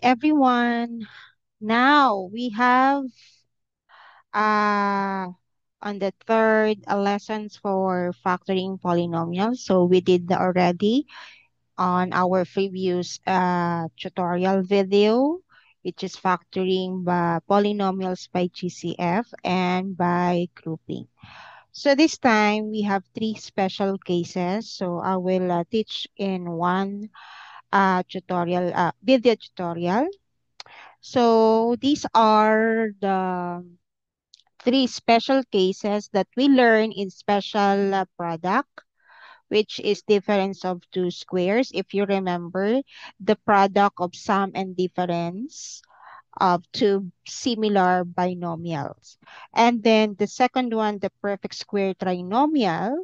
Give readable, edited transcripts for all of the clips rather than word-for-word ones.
everyone. Now we have uh on the third lessons for factoring polynomials. So we did already on our previous tutorial video, which is factoring by polynomials by GCF and by grouping. So this time we have three special cases. So I will teach in one video tutorial. So these are the three special cases that we learn in special product, which is difference of two squares. If you remember, the product of sum and difference of two similar binomials. And then the second one, the perfect square trinomial.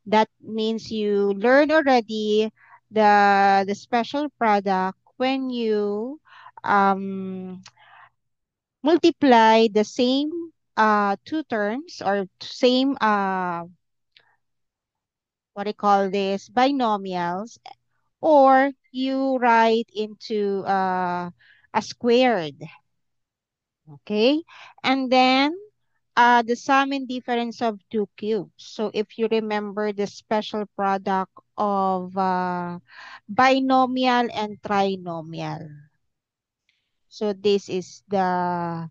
That means you learn already the special product when you um, multiply the same two terms or same what I call this binomials, or you write into a squared. Okay, and then the sum and difference of two cubes. So if you remember the special product of binomial and trinomial, so this is the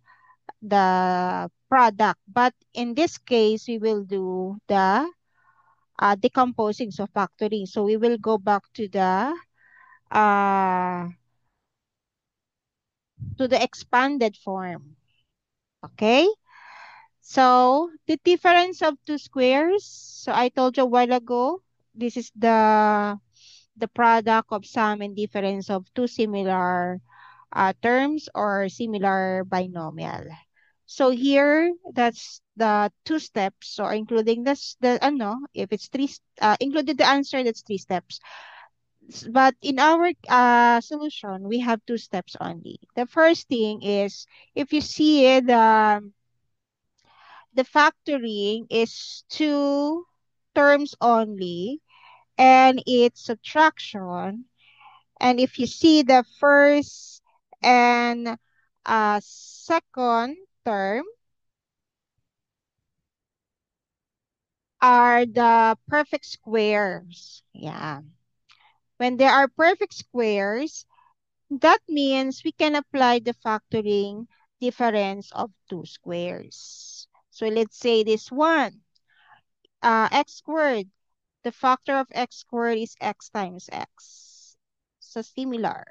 product. But in this case, we will do the decomposing, so factoring. So we will go back uh, to the expanded form. Okay. So the difference of two squares. So I told you a while ago, this is the product of sum and difference of two similar terms or similar binomial. So here, that's the two steps. So including this, if it's included the answer, that's three steps. But in our solution, we have two steps only. The first thing is, if you see it, the factoring is two terms only, and it's subtraction. And if you see the first and second term are the perfect squares. Yeah. When there are perfect squares, that means we can apply the factoring difference of two squares. So let's say this one, x squared. The factor of x squared is x times x. So similar.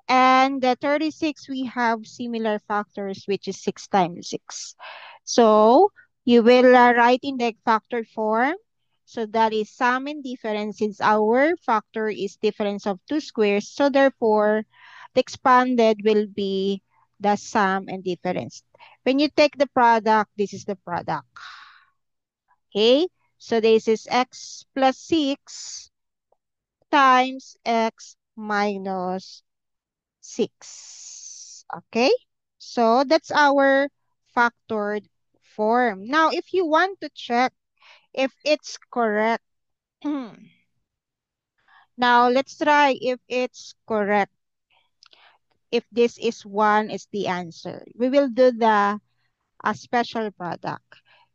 And the 36, we have similar factors, which is 6 times 6. So you will write in the factor form. So that is sum and difference, since our factor is difference of two squares. So therefore, the expanded will be the sum and difference. When you take the product, this is the product. Okay? So this is x plus 6 times x minus 6. Okay? So that's our factored form. Now, if you want to check if it's correct, now let's try if it's correct. If this is 1 is the answer. We will do the special product.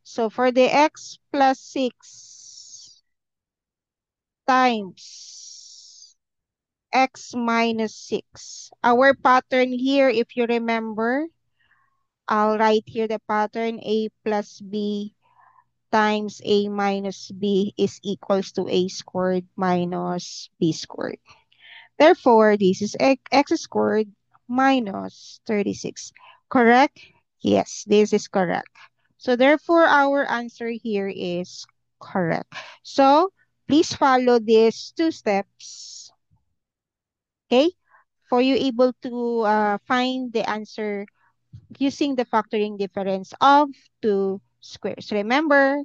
So for the x plus 6 times x minus 6. Our pattern here, if you remember, I'll write here the pattern a plus b times a minus b is equals to a squared minus b squared. Therefore, this is x squared minus 36. Correct? Yes, this is correct. So therefore, our answer here is correct. So please follow these two steps, okay, for you able to find the answer using the factoring difference of two squares. Remember,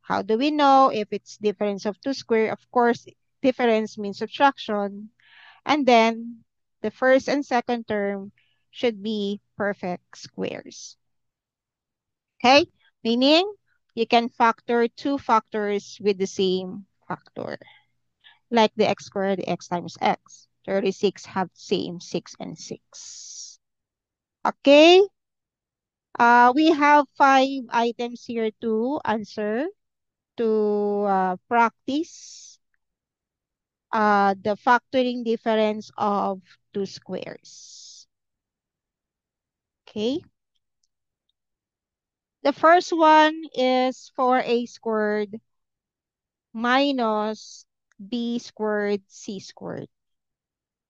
how do we know if it's difference of two square? Of course, difference means subtraction. And then the first and second term should be perfect squares. Okay? Meaning, you can factor two factors with the same factor, like the x squared, x times x. 36 have same 6 and 6. Okay. We have 5 items here to answer, to practice the factoring difference of two squares. Okay. The first one is 4a squared minus b squared c squared.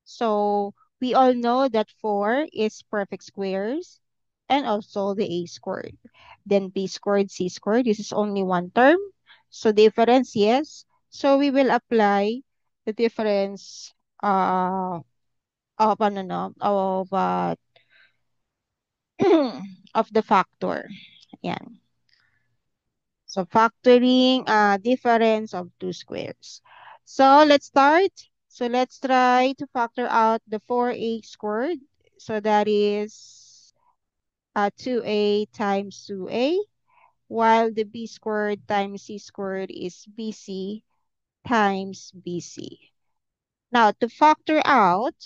So we all know that 4 is perfect squares and also the a squared. Then b squared, c squared, this is only one term. So difference, yes. So we will apply the difference of, ano, no, of the factor. Yan. So factoring difference of two squares. So let's start. So let's try to factor out the 4a squared. So that is 2a times 2a, while the b squared times c squared is bc times bc. Now to factor out,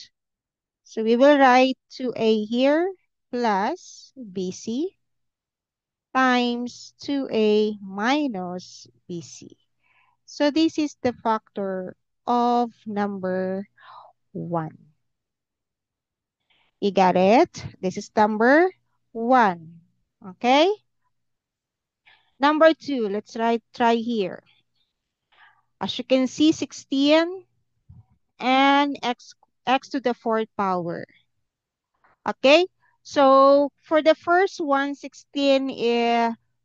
so we will write 2a here plus bc times 2a minus bc. So this is the factor of number 1. You got it? This is number 1. Okay? Number 2, let's try here. As you can see, 16 and x to the fourth power. Okay? So for the first one, 16,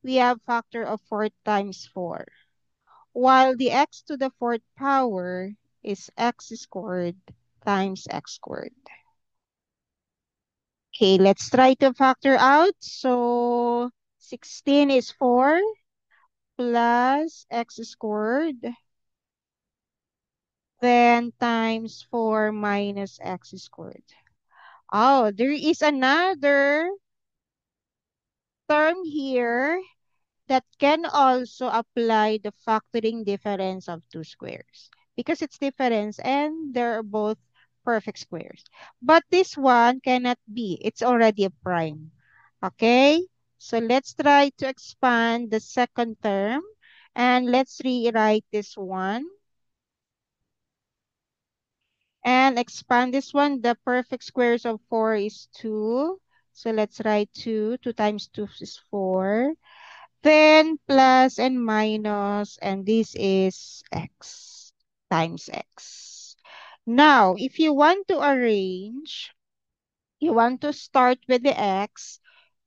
we have factor of 4 times 4. While the x to the fourth power is x squared times x squared. Okay, let's try to factor out. So 16 is 4 plus x squared, then times 4 minus x squared. Oh, there is another term here that can also apply the factoring difference of two squares because it's difference and they're both perfect squares. But this one cannot be. It's already a prime. Okay? So let's try to expand the second term and let's rewrite this one and expand this one. The perfect squares of 4 is 2. So let's write 2. 2 times 2 is 4. Then plus and minus, and this is x times x. Now, if you want to arrange, you want to start with the x,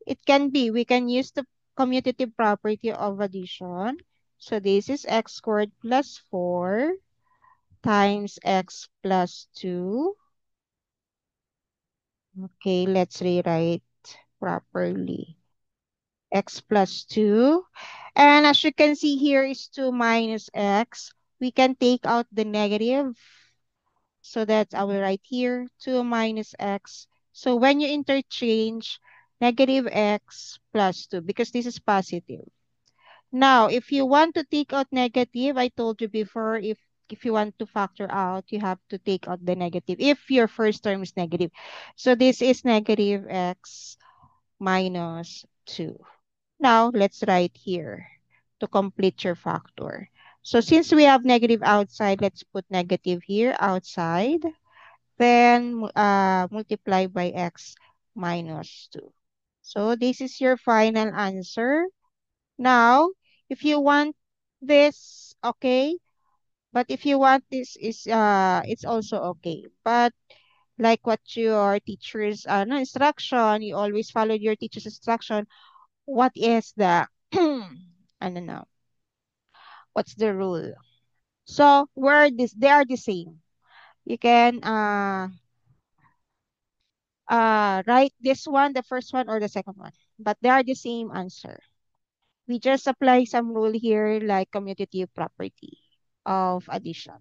it can be, we can use the commutative property of addition. So this is x squared plus 4 times x plus 2. Okay, let's rewrite properly. X plus 2. And as you can see here is 2 minus x. We can take out the negative. So that's I will write here 2 minus x. So when you interchange negative x plus 2 because this is positive. Now, if you want to take out negative, I told you before, if you want to factor out, you have to take out the negative if your first term is negative. So this is negative x minus 2. Now, let's write here to complete your factor. So since we have negative outside, let's put negative here outside. Then multiply by x minus 2. So this is your final answer. Now, if you want this, okay. But if you want this is it's also okay. But like what your teacher's no, instruction, you always follow your teacher's instruction. What is the I don't know. What's the rule? So where this they are the same. You can write this one, the first one or the second one, but they are the same answer. We just apply some rule here like commutative property of addition.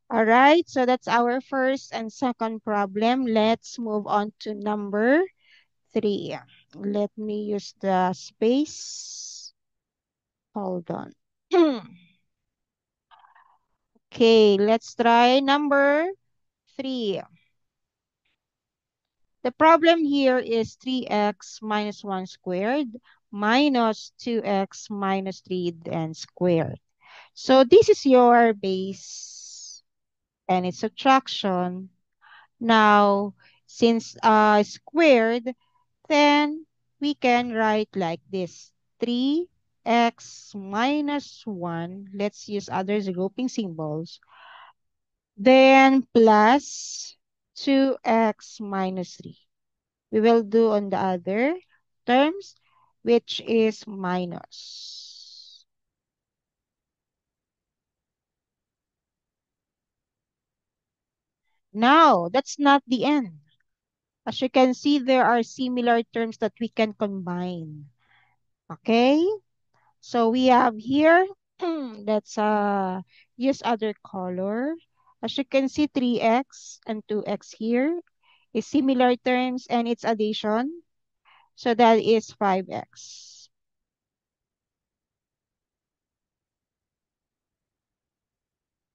All right, so that's our first and second problem. Let's move on to number 3. Let me use the space. Hold on. Okay, let's try number 3. The problem here is 3x minus 1 squared minus 2x minus 3 then squared. So this is your base and its subtraction. Now, since squared, then we can write like this. 3x minus 1. Let's use other grouping symbols. Then plus 2x minus 3. We will do on the other terms, which is minus. Now, that's not the end. As you can see, there are similar terms that we can combine. Okay? So we have here, let's use other color. As you can see, 3x and 2x here is similar terms and it's addition. So that is 5x.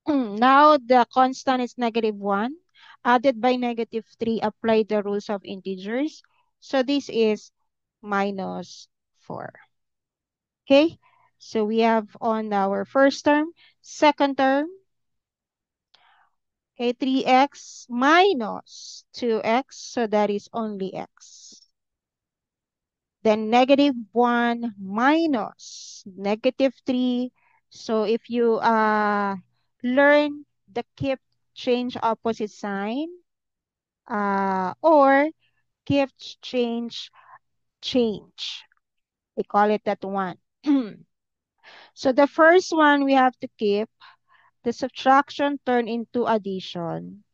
Now the constant is -1. Added by -3, apply the rules of integers. So this is -4. Okay, so we have on our first term, second term, okay, 3x minus 2x, so that is only x. Then -1 minus -3. So if you learn the keep change opposite sign or keep change change. We call it that one. So the first one we have to keep the subtraction turn into addition,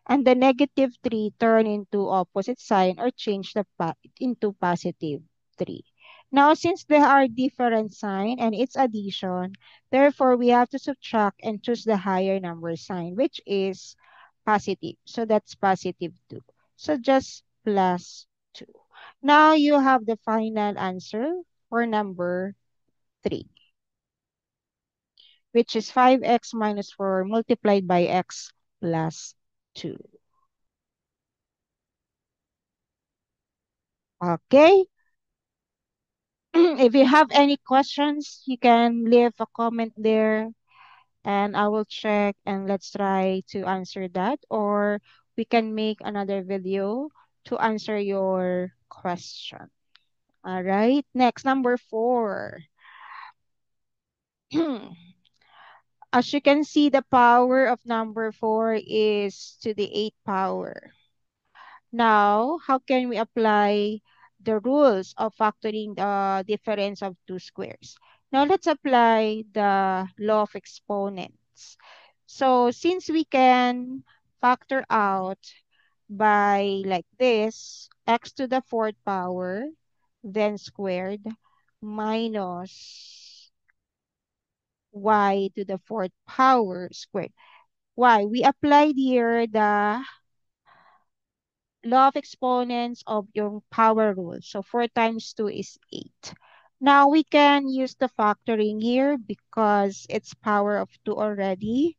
and the -3 turn into opposite sign or change into +3. Now, since there are different sign and it's addition, therefore we have to subtract and choose the higher number sign, which is positive. So that's +2. So just +2. Now you have the final answer for number 3, which is 5x minus 4 multiplied by x plus 2. Okay. If you have any questions, you can leave a comment there and I will check and let's try to answer that. Or we can make another video to answer your question. All right. Next, number 4. As you can see, the power of number 4 is to the 8th power. Now, how can we apply the rules of factoring the difference of two squares? Now, let's apply the law of exponents. So, since we can factor out by like this, x to the 4th power, then squared, minus y to the 4th power squared. Why? We applied here the law of exponents of yung power rule. So 4 times 2 is 8. Now we can use the factoring here because it's power of 2 already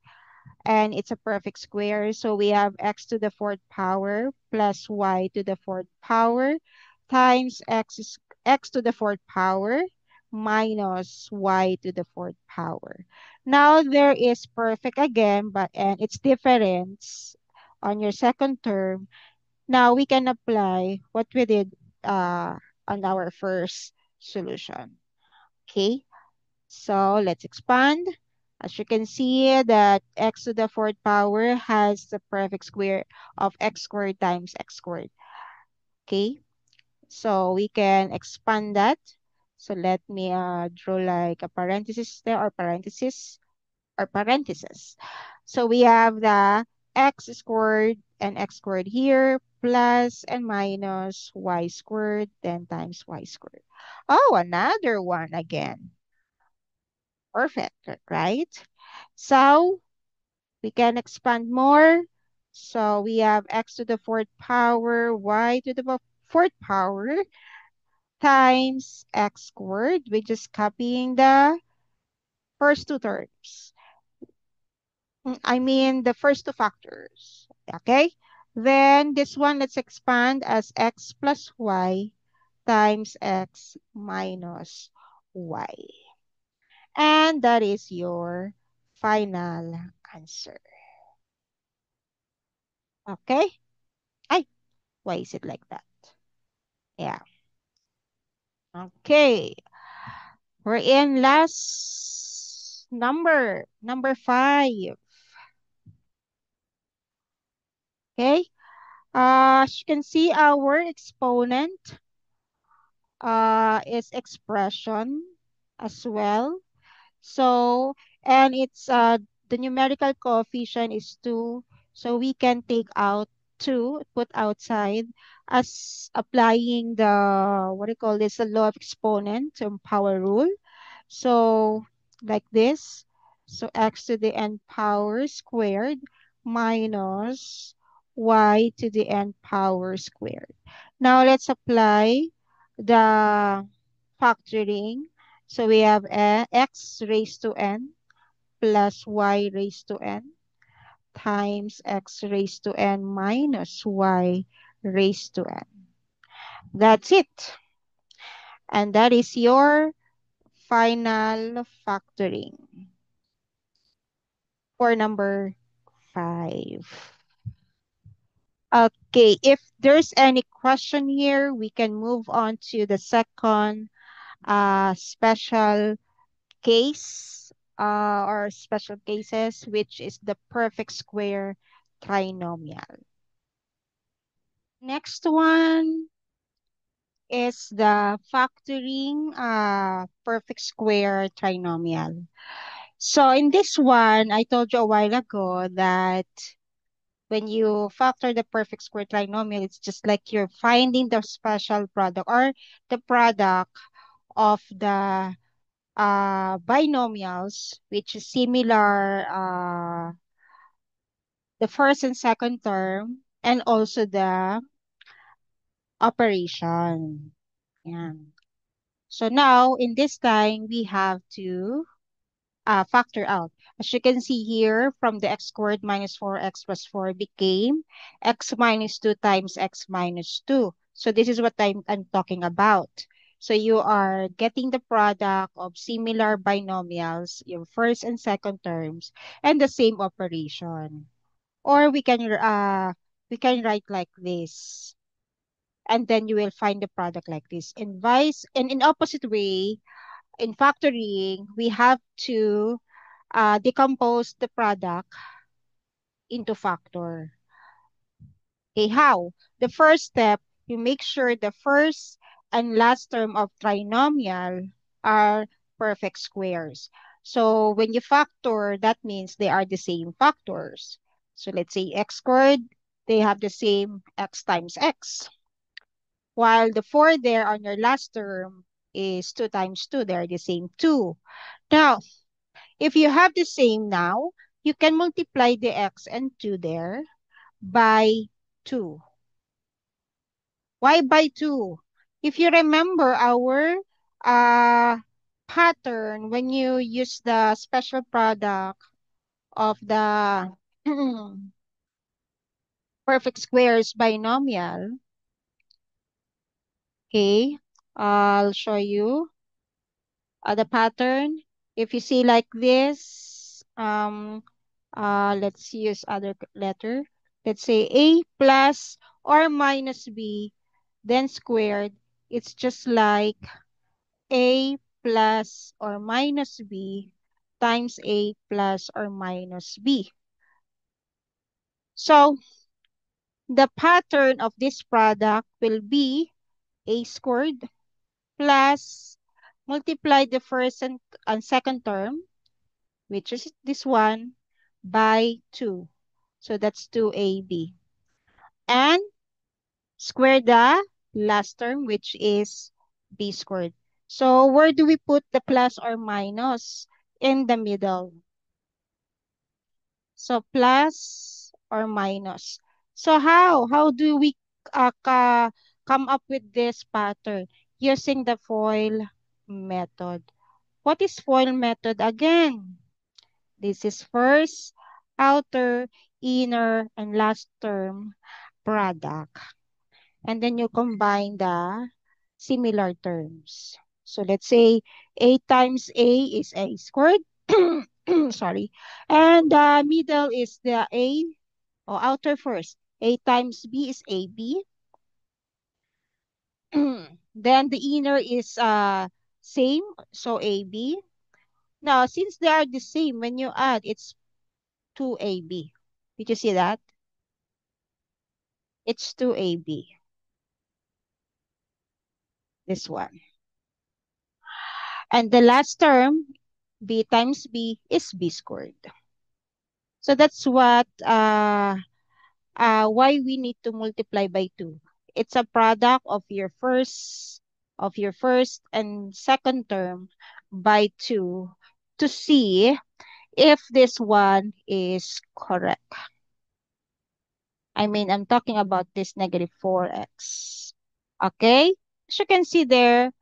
and it's a perfect square. So we have x to the 4th power plus y to the 4th power times x to the 4th power minus y to the 4th power. Now there is perfect again, but and its difference on your second term. Now we can apply what we did on our first solution. Okay, so let's expand. As you can see that x to the 4th power has the perfect square of x squared times x squared. Okay, so we can expand that. So let me draw like a parenthesis there or parentheses. So we have the x squared and x squared here plus and minus y squared then times y squared. Oh, another one again. Perfect, right? So we can expand more. So we have x to the 4th power, y to the 4th power times x squared. We're just copying the first two terms. I mean the first two factors. Okay? Then this one, let's expand as x plus y times x minus y. And that is your final answer. Okay? Ay, why is it like that? Yeah. Okay. We're in last number 5. Okay. As you can see, our exponent is expression as well. So, and it's the numerical coefficient is 2. So we can take out 2, put outside as applying the, what do you call this, the law of exponent, power rule. So like this. So x to the n power squared minus y to the n power squared. Now let's apply the factoring. So we have x raised to n plus y raised to n times x raised to n minus y raised to n. That's it. And that is your final factoring for number 5. Okay, if there's any question here, we can move on to the second special case or special cases, which is the perfect square trinomial. Next one is the factoring perfect square trinomial. So in this one, I told you a while ago that when you factor the perfect square trinomial, it's just like you're finding the special product or the product of the binomials, which is similar the first and second term, and also the operation. Yeah. So now, in this time, we have to factor out. As you can see here, from the x squared minus 4x plus 4 became x minus 2 times x minus 2. So this is what I'm talking about. So you are getting the product of similar binomials, your first and second terms, and the same operation. Or we can write like this. And then you will find the product like this. In vice and in opposite way, in factoring, we have to decompose the product into factor. Okay, how? The first step, you make sure the first and last term of trinomial are perfect squares. So when you factor, that means they are the same factors. So let's say x squared, they have the same x times x. While the 4 there on your last term is 2 times 2, they're the same 2. Now, if you have the same now, you can multiply the x and 2 there by 2. Why by 2? If you remember our uh, pattern, when you use the special product of the perfect squares binomial, okay, I'll show you the pattern. If you see like this, let's use other letter. Let's say a plus or minus b, then squared. It's just like a plus or minus b times a plus or minus b. So the pattern of this product will be a squared plus multiply the first and second term, which is this one, by 2. So that's 2ab. And square the last term, which is b squared. So where do we put the plus or minus? In the middle. So plus or minus. So how? How do we come up with this pattern? Using the FOIL method. What is FOIL method again? This is first, outer, inner and last term product. And then you combine the similar terms. So let's say A times A is A squared. Sorry. And the middle is the A, or outer first. A times B is AB. Then the inner is same, so AB. Now, since they are the same, when you add, it's 2AB. Did you see that? It's 2AB, this one. And the last term, B times B, is B squared. So that's why we need to multiply by 2. It's a product of your first and second term by 2 to see if this one is correct. I mean, I'm talking about this negative 4x. Okay? As you can see there,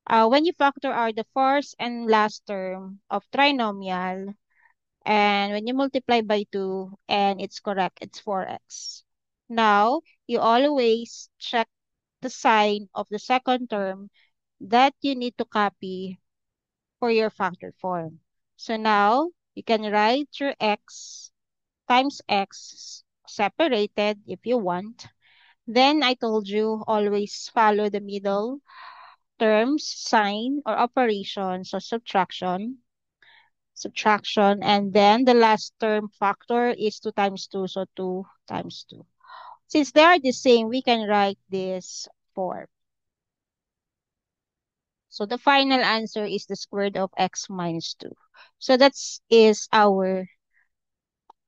when you factor out the first and last term of trinomial, and when you multiply by 2, and it's correct, it's 4x. Now, you always check the sign of the second term that you need to copy for your factor form. So now, you can write your x times x separated if you want. Then I told you always follow the middle terms, sign or operation, so subtraction, and then the last term factor is 2 times 2, so 2 times 2. Since they are the same, we can write this 4. So the final answer is the square root of x minus 2. So that is our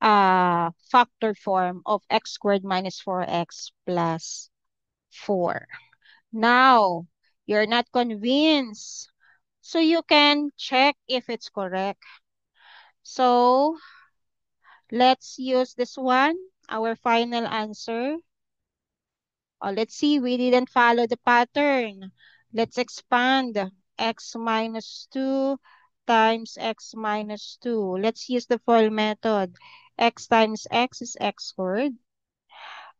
factor form of x squared minus 4x plus 4. Now, you're not convinced. So you can check if it's correct. So let's use this one, our final answer. Oh, let's see, we didn't follow the pattern. Let's expand x minus 2 times x minus 2. Let's use the FOIL method. X times x is x squared.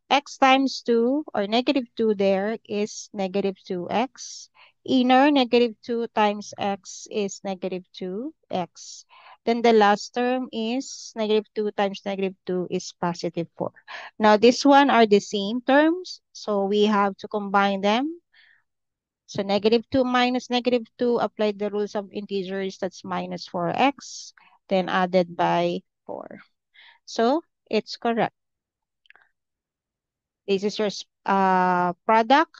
X times 2 or negative 2 there is negative 2x. Inner negative 2 times x is negative 2x. Then the last term is negative 2 times negative 2 is positive 4. Now this one are the same terms, so we have to combine them. So negative 2 minus negative 2, apply the rules of integers, that's minus 4x, then added by 4. So it's correct. This is your product.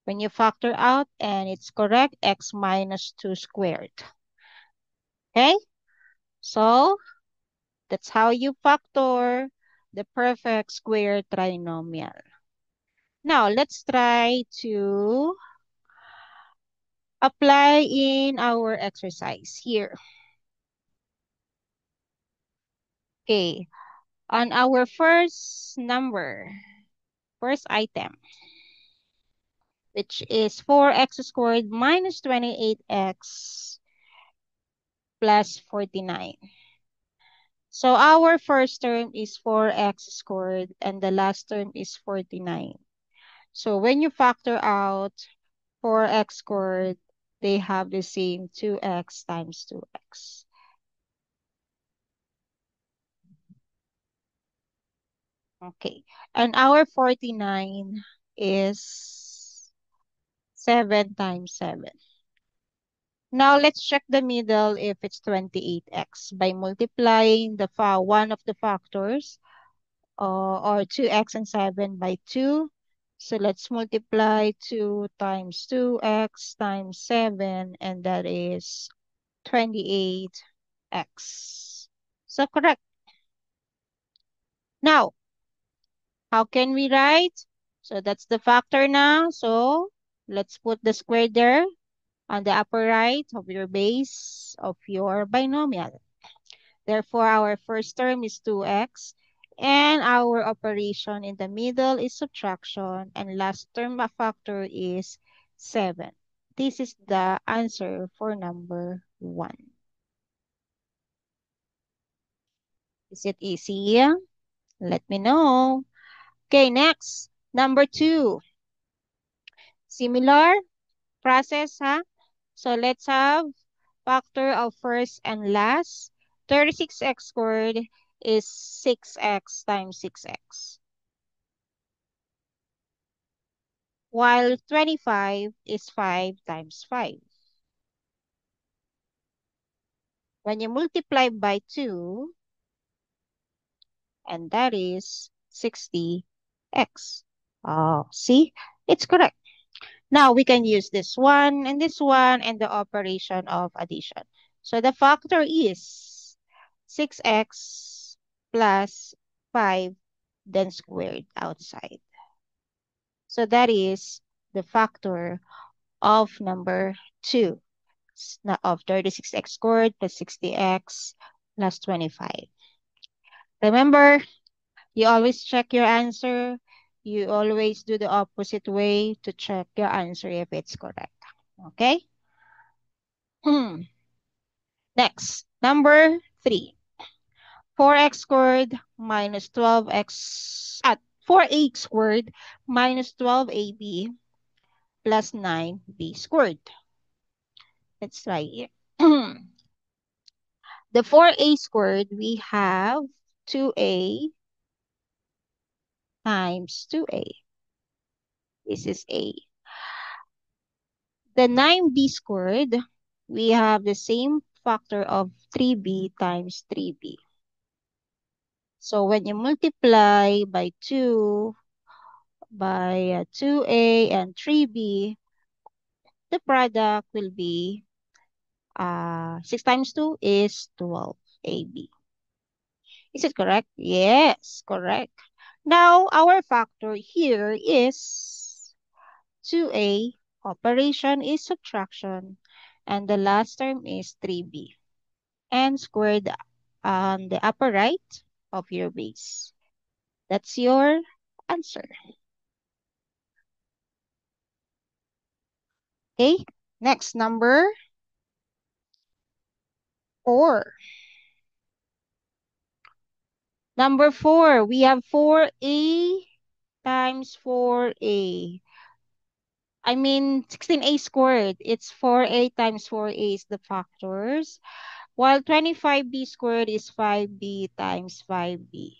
When you factor out, and it's correct, x minus 2 squared. Okay? So, that's how you factor the perfect square trinomial. Now, let's try to apply in our exercise here. Okay. On our first number, first item, which is 4x squared minus 28x plus 49. So our first term is 4x squared and the last term is 49. So when you factor out 4x squared, they have the same 2x times 2x. Okay. And our 49 is 7 times 7. Now let's check the middle if it's 28x by multiplying the one of the factors, or 2x and 7 by 2. So let's multiply 2 times 2x times 7, and that is 28x. So correct. Now, how can we write? So that's the factor now. So let's put the square there on the upper right of your base of your binomial. Therefore, our first term is 2x, and our operation in the middle is subtraction, and last term a factor is 7. This is the answer for number 1. Is it easy? Let me know. Okay, next. Number 2. Similar process, huh? So let's have factor of first and last. 36x squared is 6x times 6x. While 25 is 5 times 5. When you multiply by 2, and that is 60x. Oh, see? It's correct. Now we can use this one and the operation of addition. So the factor is 6x plus 5, then squared outside. So that is the factor of number 2 of 36x squared plus 60x plus 25. Remember, you always check your answer. You always do the opposite way to check your answer if it's correct. Okay? Next, number 3. 4x squared minus 12x at 4a squared minus 12ab plus 9b squared. Let's try it. The 4a squared, we have 2a times 2a. This is a. The 9b squared, we have the same factor of 3b times 3b. So when you multiply by 2, by 2a and 3b, the product will be 6 times 2 is 12ab. Is it correct? Yes, correct. Now, our factor here is 2a, operation is subtraction, and the last term is 3b, and squared on the upper right of your base. That's your answer. Okay, next, number 4. Number 4, we have 4a times 4a. I mean, 16a squared. It's 4a times 4a is the factors, while 25b squared is 5b times 5b.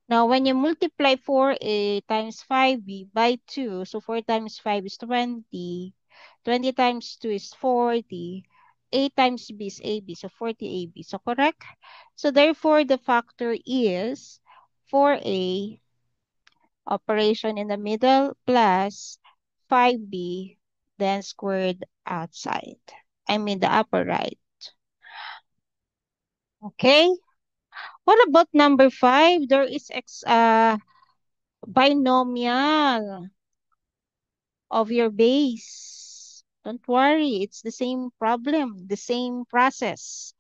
Now, when you multiply 4a times 5b by 2, so 4 times 5 is 20. 20 times 2 is 40. A times b is ab, so 40ab. So, correct? So, therefore, the factor is 4a, operation in the middle, plus 5b, then squared outside. I mean, the upper right. Okay? What about number 5? There is binomial of your base. Don't worry, it's the same problem, the same process.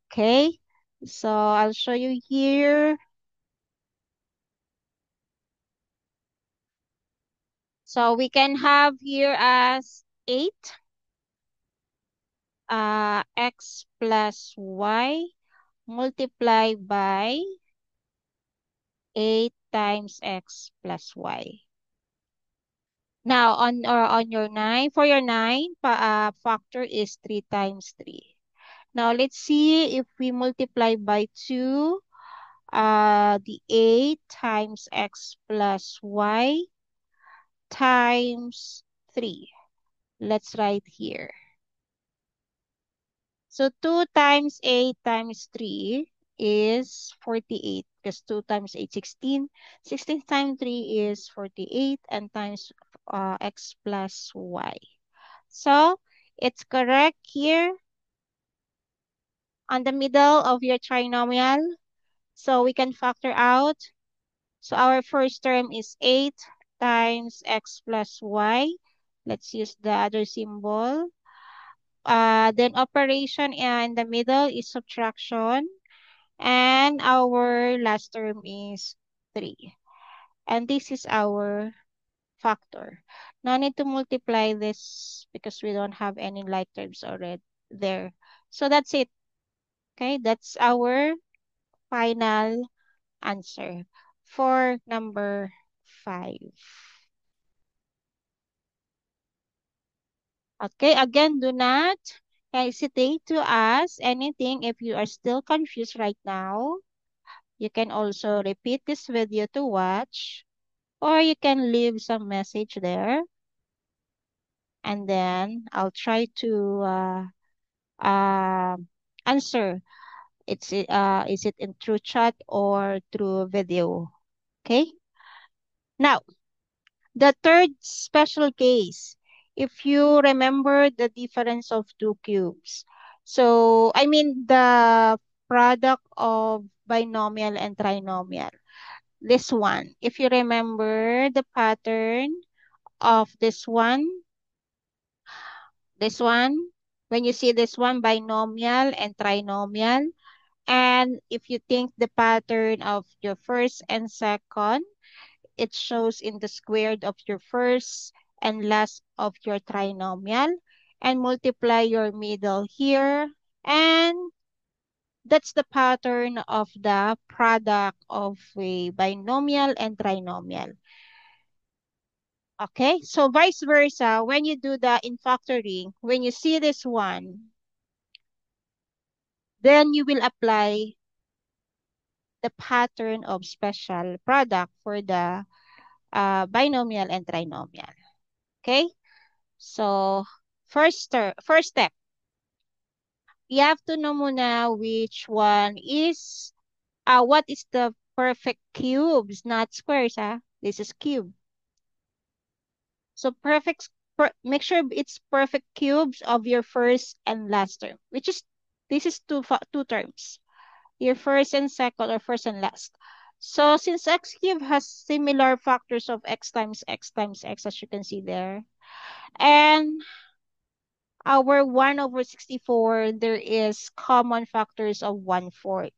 Okay, so I'll show you here. So we can have here as 8 x plus y multiplied by 8 times x plus y. Now, on your 9, for your 9, factor is 3 times 3. Now, let's see if we multiply by 2, the 8 times x plus y times 3. Let's write here. So, 2 times 8 times 3 is 48, because 2 times 8, 16. 16 times 3 is 48, and times x plus y. So, it's correct here on the middle of your trinomial. So, we can factor out. So, our first term is 8 times x plus y. Let's use the other symbol. Then operation in the middle is subtraction. And our last term is 3. And this is our factor. No need to multiply this because we don't have any like terms already there. So that's it. Okay, that's our final answer for number 5. Okay, again, do not hesitate to ask anything if you are still confused right now. You can also repeat this video to watch, or you can leave some message there, and then I'll try to uh, answer. Is it in through chat or through video? Okay. Now, the third special case, if you remember the difference of two cubes. So, I mean the product of binomial and trinomial. This one, if you remember the pattern of this one, when you see this one, binomial and trinomial, and if you think the pattern of your first and second, it shows in the squared of your first and last of your trinomial, and multiply your middle here, and that's the pattern of the product of a binomial and trinomial. Okay, so vice versa, when you do the in factoring, when you see this one, then you will apply the pattern of special product for the binomial and trinomial. Okay, so first step, you have to know muna which one is, what is the perfect cubes, not squares, This is cube. So make sure it's perfect cubes of your first and last term, which is, this is two terms, your first and second or first and last. So since x cube has similar factors of x times x times x, as you can see there, and our 1 over 64, there is common factors of 1/4.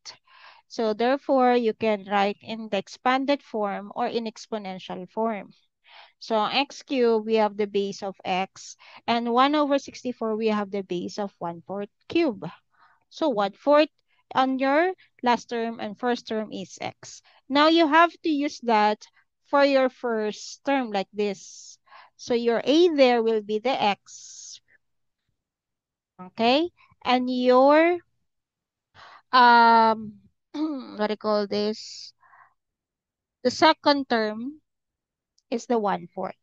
So therefore, you can write in the expanded form or in exponential form. So on x cubed, we have the base of x, and 1 over 64, we have the base of 1/4 cube. So 1/4 on your last term and first term is x. Now you have to use that for your first term like this. So your a there will be the x, okay? And your, what do you call this? The second term is the 1/4.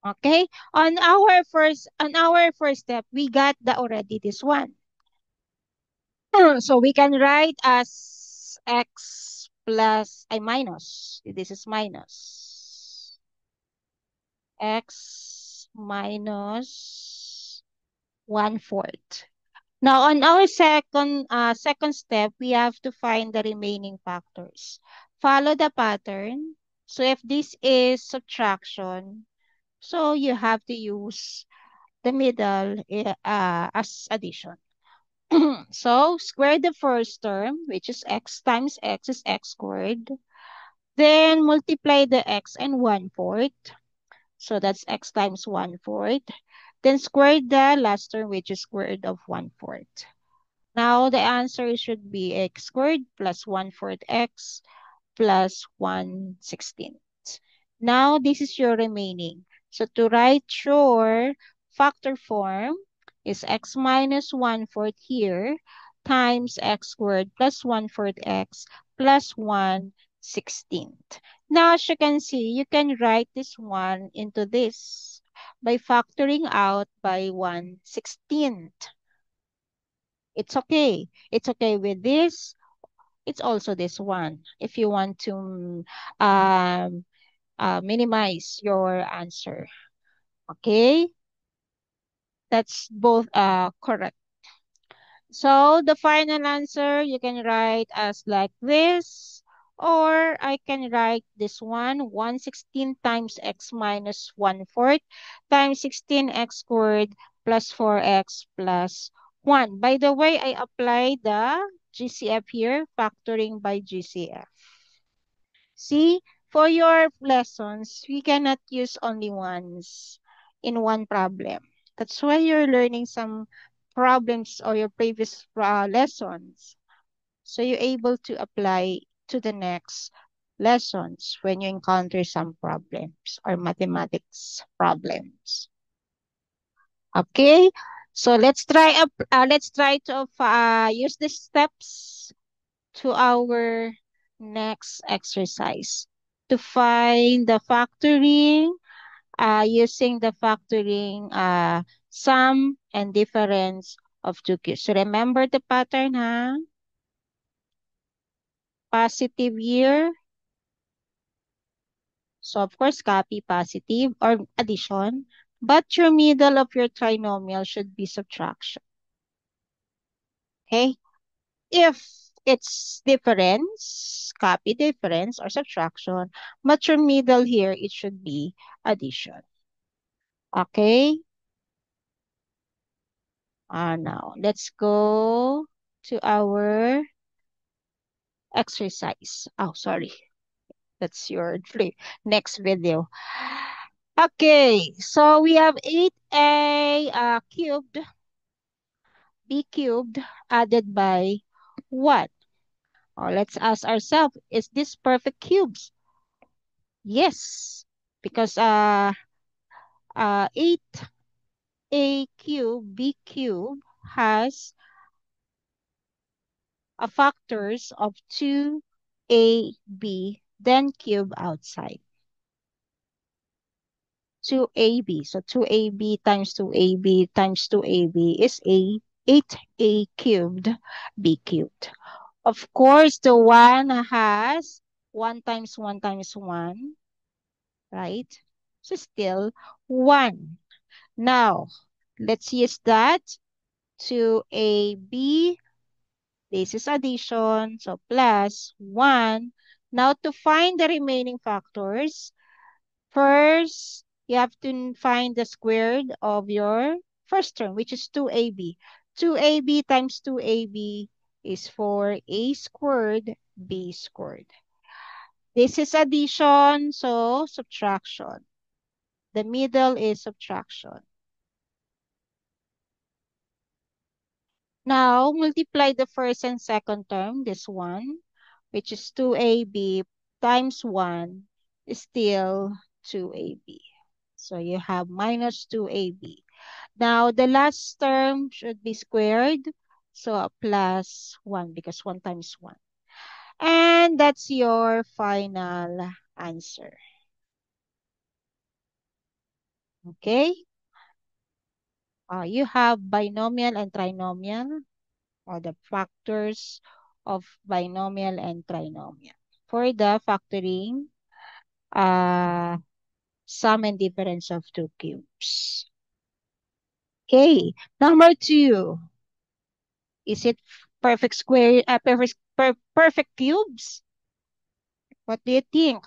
Okay? On our first step, we got the already this one. So we can write as x plus I minus. This is minus x minus 1/4. Now on our second step, we have to find the remaining factors. Follow the pattern. So if this is subtraction, so you have to use the middle as addition. So square the first term, which is x times x is x squared. Then multiply the x and 1/4. So that's x times 1/4. Then square the last term, which is squared of 1/4. Now the answer should be x squared plus 1/4 x plus 1/16. Now this is your remaining. So to write your factor form is x minus 1/4 here times x squared plus 1/4 x plus 1/16. Now as you can see, you can write this one into this by factoring out by 1/16. It's okay. It's okay with this. It's also this one. If you want to um, minimize your answer. Okay, that's both correct. So the final answer you can write as like this, or I can write this one, 1/16 times x minus 1/4 times 16x squared plus 4x plus 1. By the way, I applied the GCF here, factoring by GCF. See, for your lessons, we cannot use only ones in one problem. That's why you're learning some problems or your previous lessons. So you're able to apply to the next lessons when you encounter some problems or mathematics problems. Okay, so let's try to use the steps to our next exercise to find the factoring using the factoring sum and difference of two cubes. So remember the pattern, huh? Positive here. So of course, copy positive or addition. But your middle of your trinomial should be subtraction. Okay? If it's difference, copy difference or subtraction. But your middle here, it should be addition. Okay? Now, let's go to our exercise. Oh, sorry. That's your next video. Okay, so we have 8a cubed, b cubed added by 1. Oh, let's ask ourselves, is this perfect cubes? Yes, because 8a cube, b cube has a factors of 2ab, then cube outside. 2ab. So 2ab times 2ab times 2ab is 8a cubed, b cubed. Of course, the one has 1 times 1 times 1, right? So still 1. Now, let's use that. 2ab, this is addition, so plus 1. Now, to find the remaining factors, first, you have to find the squared of your first term, which is 2ab. 2ab times 2ab is 4a squared, b squared. This is addition, so subtraction. The middle is subtraction. Now, multiply the first and second term, this one, which is 2ab times 1 is still 2ab. So you have minus 2ab. Now, the last term should be squared. So, plus 1 because 1 times 1. And that's your final answer. Okay? You have binomial and trinomial, or the factors of binomial and trinomial. For the factoring, uh, sum and difference of two cubes. Okay, number 2. Is it perfect square, perfect cubes? What do you think?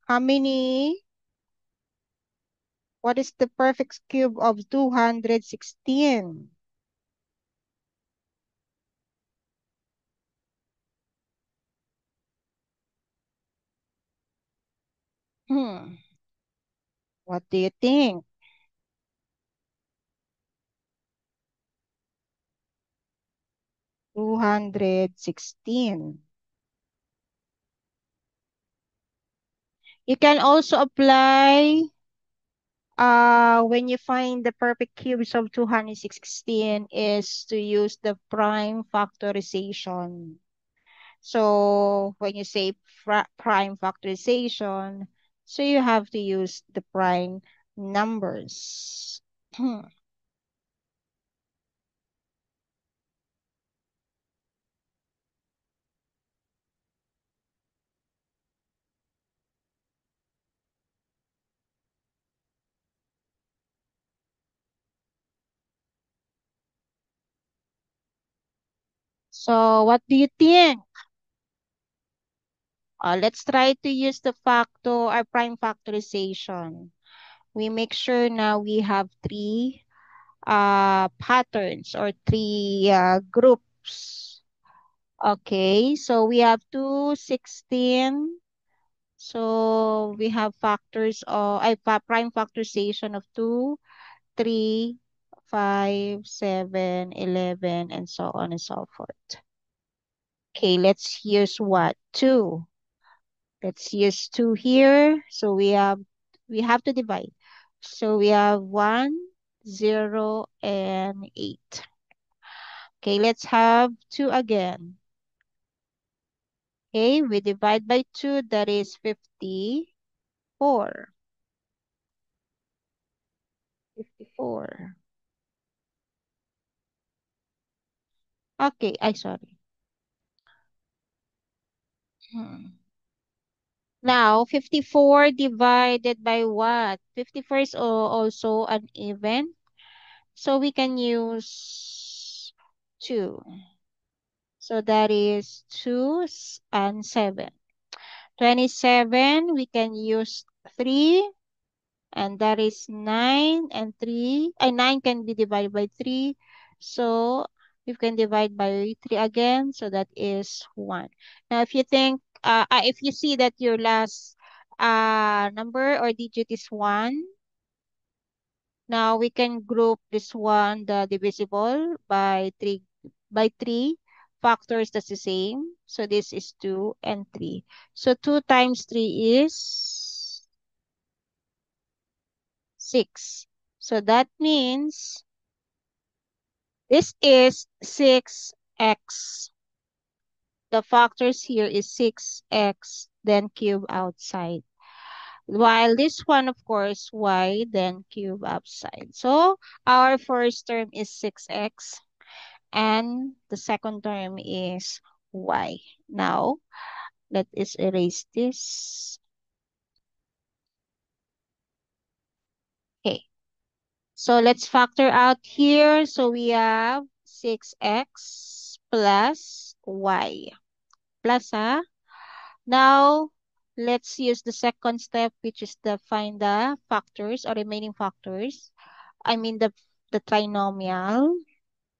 How many? What is the perfect cube of 216? Hmm. What do you think? 216. You can also apply when you find the perfect cubes of 216 is to use the prime factorization. So when you say prime factorization, so you have to use the prime numbers. So what do you think? Let's try to use the factor or prime factorization. We make sure now we have three patterns or three groups. Okay, so we have 216. So we have factors of prime factorization of 2, 3, 5, 7, 11, and so on and so forth. Okay, let's use what? 2. Let's use 2 here. So we have to divide. So we have 1, 0, and 8. Okay, let's have 2 again. Okay, we divide by 2, that is 54. 54. Okay, I sorry. Hmm. Now, 54 divided by what? 54 is also uneven. So we can use 2. So that is 2 and 7. 27, we can use 3. And that is 9 and 3. 9 can be divided by 3. So we can divide by 3 again. So that is 1. Now, if you see that your last number or digit is 1, now we can group this one, the divisible, by 3 factors that's the same. So this is 2 and 3. So 2 times 3 is 6. So that means this is 6x. The factors here is 6x, then cube outside. While this one, of course, y, then cube outside. So our first term is 6x, and the second term is y. Now, let us erase this. Okay, so let's factor out here. So we have 6x plus y. Plus, now, let's use the second step, which is to find the factors or remaining factors. I mean the trinomial.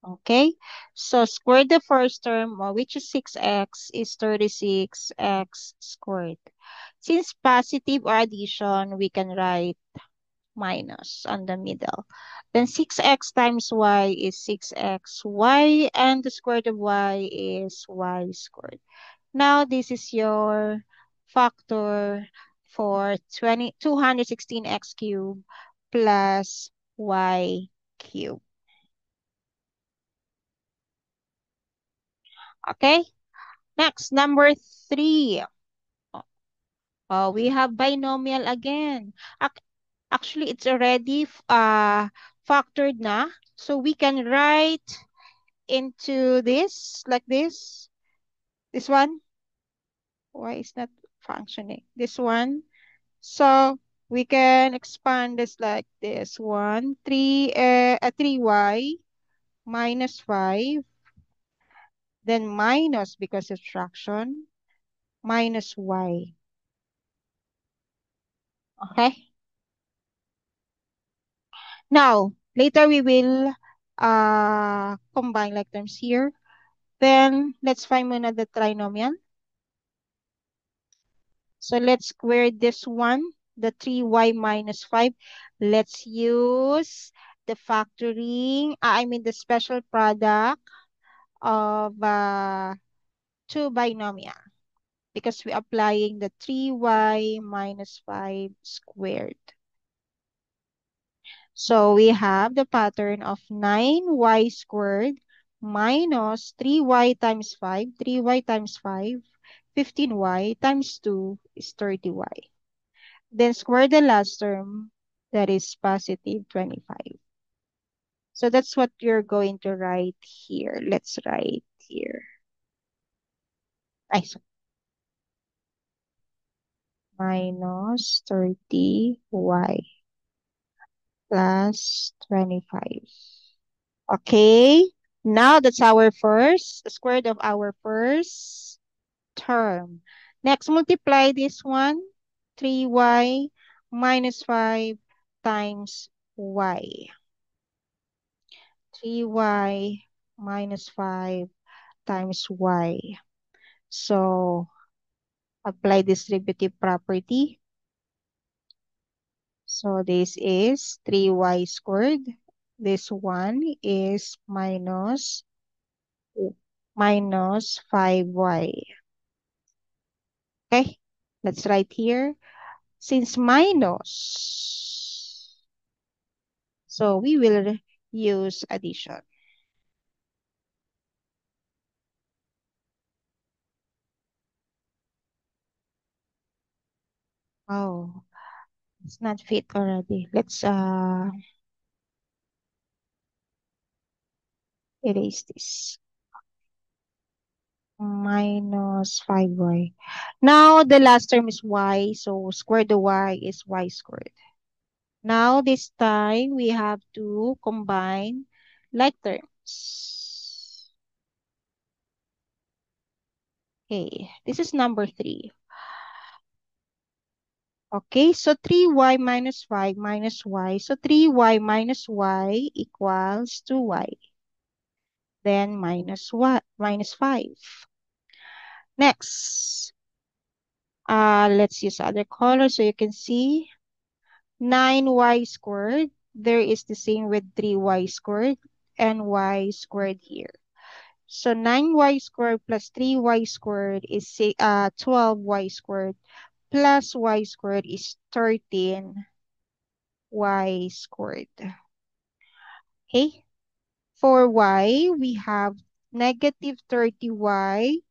Okay, so square the first term, which is 6x, is 36x squared. Since positive or addition, we can write minus on the middle. Then 6x times y is 6xy, and the square root of y is y squared. Now, this is your factor for 216x cubed plus y cubed. Okay, next, number 3. We have binomial again. Actually, it's already factored na. So we can write into this, like this. This one. Why is not functioning? This one. So we can expand this like this. 3y minus 5, then minus because of fraction, minus y. Okay? Now, later we will combine like terms here. Then, let's find muna the trinomial. So, let's square this one, the 3y minus 5. Let's use the factoring, I mean the special product of 2 binomial because we're applying the 3y minus 5 squared. So we have the pattern of 9y squared minus 3y times 5. 3y times 5, 15y times 2 is 30y. Then square the last term, that is positive 25. So that's what you're going to write here. Let's write here. So minus 30y plus 25. Okay, now that's our first square root of our first term. Next, multiply this one, 3y minus 5 times y. 3y minus 5 times y. So, apply distributive property. So, this is 3y squared. This one is minus minus 5y. Okay, let's write here. Since minus, so we will use addition. Oh, it's not fit already. Let's erase this. Minus 5y. Now the last term is y, so square the y is y squared. Now this time we have to combine like terms. Okay, this is number 3. Okay, so 3y minus 5 minus y. So 3y minus y equals 2y. Then minus y minus 5. Next, let's use other color so you can see 9y squared. There is the same with 3y squared and y squared here. So 9y squared plus 3y squared is 12y squared plus y squared is 13y squared. Okay. For y, we have negative 30y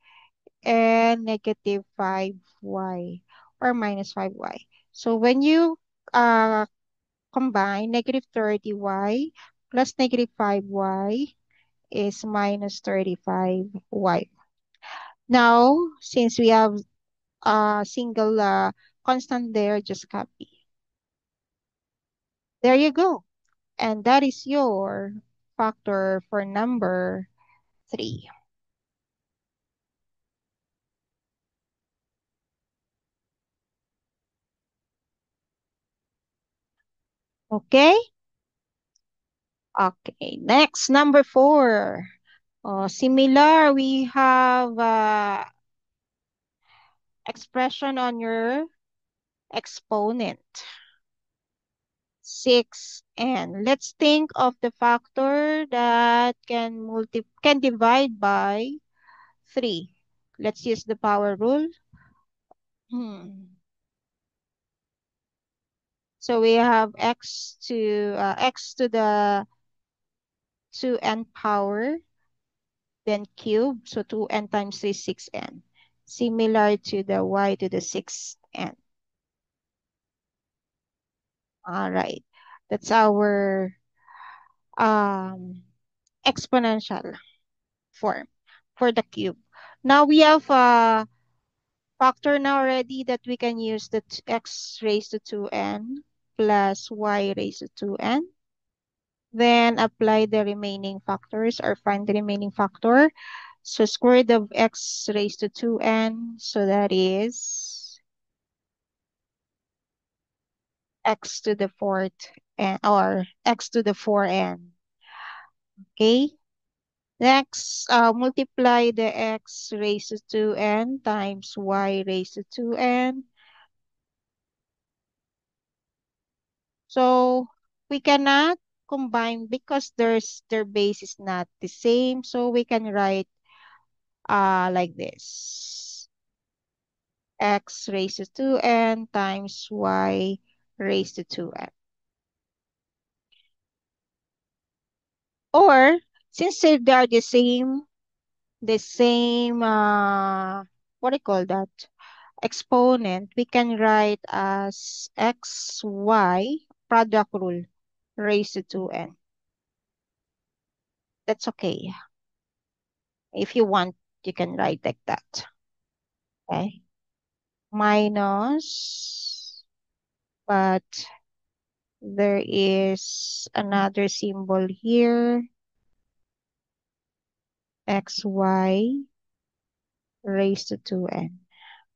and negative 5y or minus 5y. So when you uh, combine negative 30y plus negative 5y is minus 35y. Now, since we have a single constant there, just copy. There you go. And that is your factor for number 3. Okay? Okay, next, number 4. Similar, we have expression on your exponent. 6 and let's think of the factor that can divide by 3. Let's use the power rule. Hmm. So we have x to the 2n power, then cube. So 2n times 3 is 6n. Similar to the y to the 6n. All right. That's our um, exponential form for the cube. Now we have a factor now already that we can use the x raised to 2n plus y raised to 2n. Then apply the remaining factors or find the remaining factor. So square root of x raised to 2n. So that is x to the fourth n or x to the 4n. Okay. Next, multiply the x raised to 2n times y raised to 2n. So we cannot combine because their base is not the same. So we can write like this. X raised to 2n times y raised to 2n. Or since they are the same what do you call that? Exponent, we can write as xy product rule raised to 2n. That's okay. If you want, you can write like that. Okay. Minus, but there is another symbol here. Xy raised to 2n.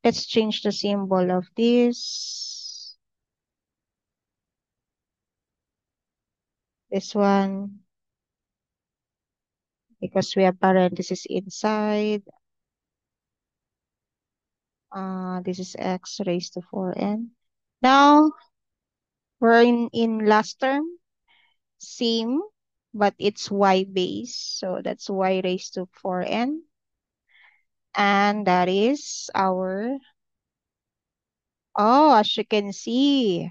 Let's change the symbol of this. This one, because we have parentheses inside. This is x raised to 4n. Now, we're in last term, same, but it's y base. So that's y raised to 4n. And that is our, oh, as you can see,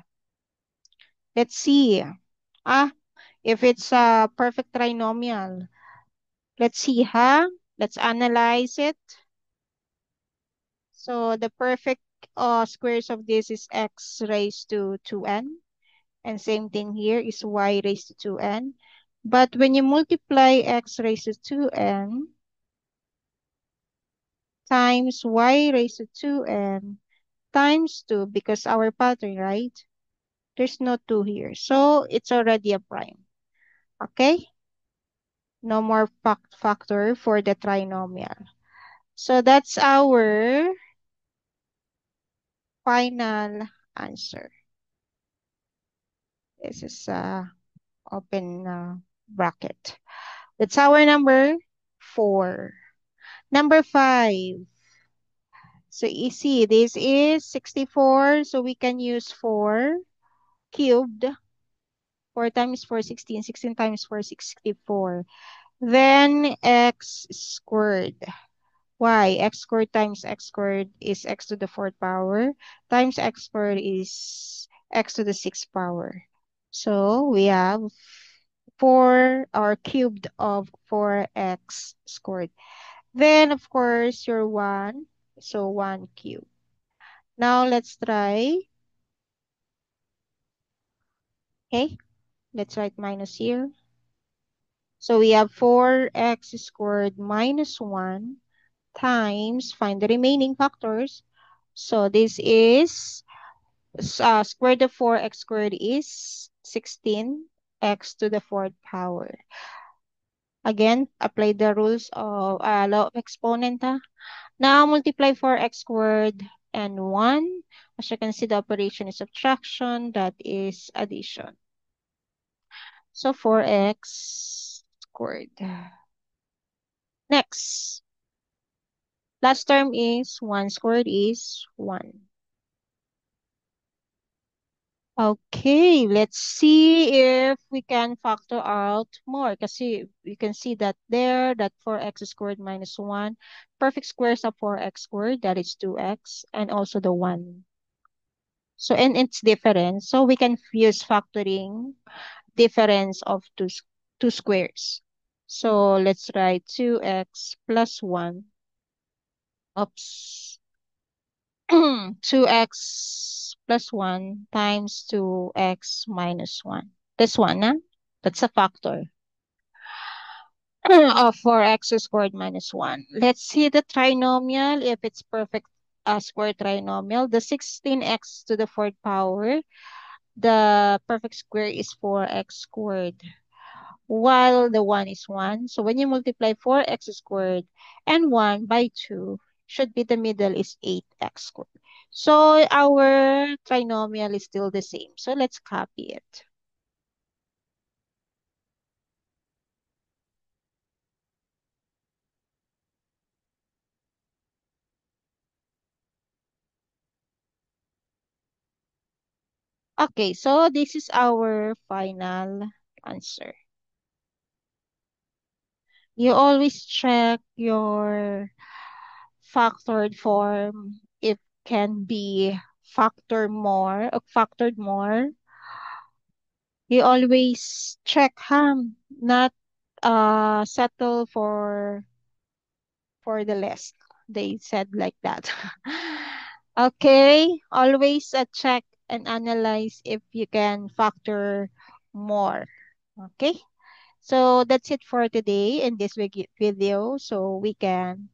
let's see. Ah, if it's a perfect trinomial. Let's see, huh? Let's analyze it. So the perfect squares of this is x raised to 2n. And same thing here is y raised to 2n. But when you multiply x raised to 2n times y raised to 2n times 2, because our pattern, right? There's no 2 here. So it's already a prime. Okay? No more factor for the trinomial. So that's our final answer. This is open bracket. That's our number 4. Number 5. So you see, this is 64. So we can use 4 cubed. 4 times 4, 16. 16 times 4, 64. Then x squared. Why? X squared times x squared is x to the 4th power. Times x squared is x to the 6th power. So we have 4 or cubed of 4x squared. Then, of course, your 1. So 1 cubed. Now, let's try. Okay, let's write minus here. So we have 4x squared minus 1 times, find the remaining factors. So this is square root of 4x squared is 16, x to the 4th power. Again, apply the rules of law of exponent. Now multiply 4x squared and 1. As you can see, the operation is subtraction, that is addition. So 4x squared. Next, last term is 1 squared is 1. Okay, let's see if we can factor out more. Kasi you can see that there, that 4x squared minus 1. Perfect squares of 4x squared, that is 2x, and also the 1. So, and its difference. So we can use factoring difference of two squares. So let's write 2x plus 1. Oops. 2x plus 1 times 2x minus 1. This one, huh? That's a factor of 4x squared minus 1. Let's see the trinomial, if it's perfect square trinomial. The 16x to the 4th power, the perfect square is 4x squared, while the 1 is 1. So when you multiply 4x squared and 1 by 2, should be the middle is 8x squared. So our trinomial is still the same. So let's copy it. Okay, so this is our final answer. You always check your factored form if can be factored more. You always check, not settle for the less. They said like that. Okay, always check and analyze if you can factor more. Okay, so that's it for today in this video. So we can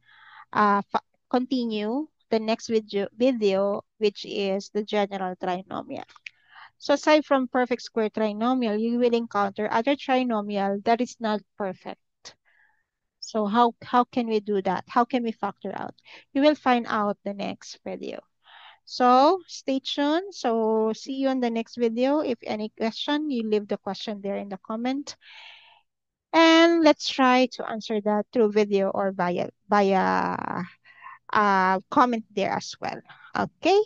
continue the next video, which is the general trinomial. So aside from perfect square trinomial, you will encounter other trinomial that is not perfect. So how can we do that? How can we factor out? You will find out the next video. So stay tuned. So see you in the next video. If any question, you leave the question there in the comment. And let's try to answer that through video or via comment there as well. Okay.